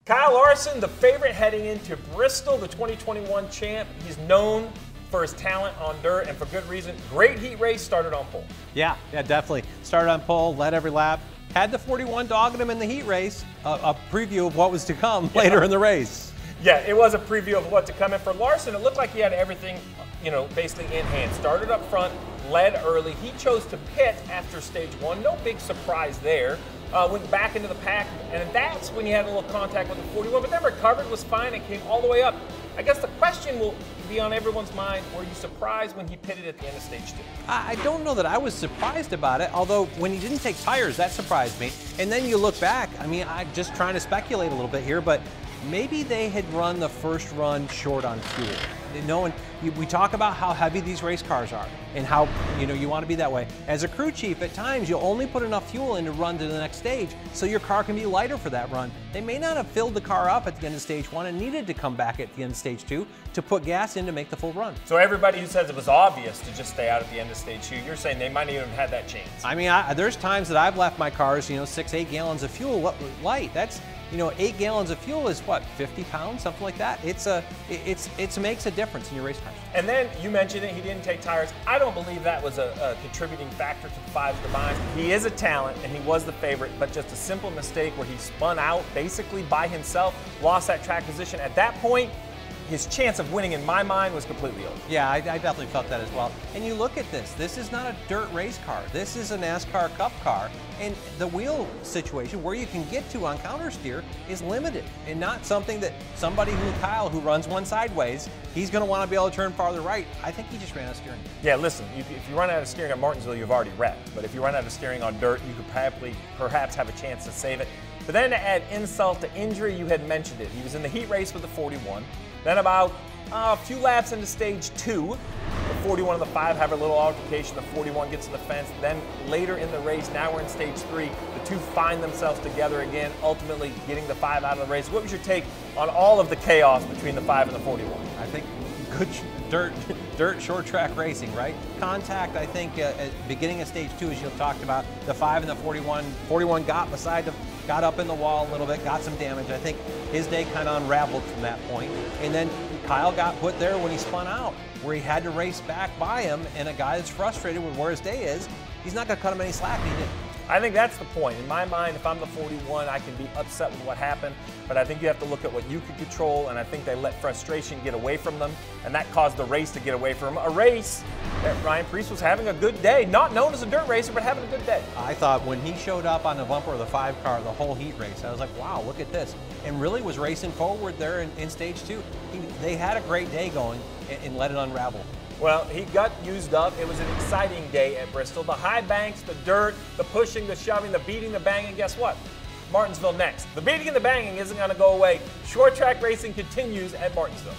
Kyle Larson, the favorite heading into Bristol, the 2021 champ. He's known for his talent on dirt, and for good reason. Great heat race, started on pole. Yeah, definitely. Started on pole, led every lap. Had the 41 dogging him in the heat race. A preview of what was to come later in the race. Yeah, it was a preview of what to come. And for Larson, it looked like he had everything, basically in hand. Started up front, led early. He chose to pit after stage one. No big surprise there. Went back into the pack, and that's when he had a little contact with the 41, but then recovered, was fine, and came all the way up. I guess the question will be on everyone's mind, were you surprised when he pitted at the end of stage two? I don't know that I was surprised about it, although when he didn't take tires, that surprised me. And then you look back, I'm just trying to speculate a little bit here, but maybe they had run the first run short on fuel. We talk about how heavy these race cars are and how you want to be that way. As a crew chief, at times you'll only put enough fuel in to run to the next stage so your car can be lighter for that run. They may not have filled the car up at the end of stage one and needed to come back at the end of stage two to put gas in to make the full run. So everybody who says it was obvious to just stay out at the end of stage two, you're saying they might not even have had that chance. There's times that I've left my cars, 6-8 gallons of fuel light. That's 8 gallons of fuel is what, 50 pounds, something like that. It makes a difference in your race cars. And then you mentioned it, he didn't take tires. I don't believe that was a contributing factor to the five's demise. He is a talent and he was the favorite, but just a simple mistake where he spun out basically by himself, lost that track position. At that point, his chance of winning, in my mind, was completely over. Yeah, I definitely felt that as well. And you look at this. This is not a dirt race car. This is a NASCAR Cup car. And the wheel situation, where you can get to on counter steer, is limited. And not something that somebody Kyle, who runs one sideways, he's going to want to be able to turn farther right. I think he just ran out of steering. Yeah, listen, if you run out of steering at Martinsville, you've already wrecked. But if you run out of steering on dirt, you could perhaps have a chance to save it. But then to add insult to injury, you had mentioned it. He was in the heat race with the 41. Then about a few laps into stage two, the 41 and the 5 have a little altercation. The 41 gets to the fence. Then later in the race, now we're in stage 3, the two find themselves together again, ultimately getting the 5 out of the race. What was your take on all of the chaos between the 5 and the 41? I think good dirt short track racing, right? Contact, I think, at beginning of stage 2, as you talked about, the 5 and the 41. 41 got up in the wall a little bit, got some damage. I think his day kind of unraveled from that point. And then Kyle got put there when he spun out, where he had to race back by him, and a guy that's frustrated with where his day is, he's not going to cut him any slack, and he didn't. I think that's the point. In my mind, if I'm the 41, I can be upset with what happened, but I think you have to look at what you could control, and I think they let frustration get away from them, and that caused the race to get away from them. A race that Ryan Preece was having a good day, not known as a dirt racer, but having a good day. I thought when he showed up on the bumper of the 5 car the whole heat race, I was like, wow, look at this. And really was racing forward there in stage 2. They had a great day going and let it unravel. Well, he got used up. It was an exciting day at Bristol. The high banks, the dirt, the pushing, the shoving, the beating, the banging. Guess what? Martinsville next. The beating and the banging isn't going to go away. Short track racing continues at Martinsville.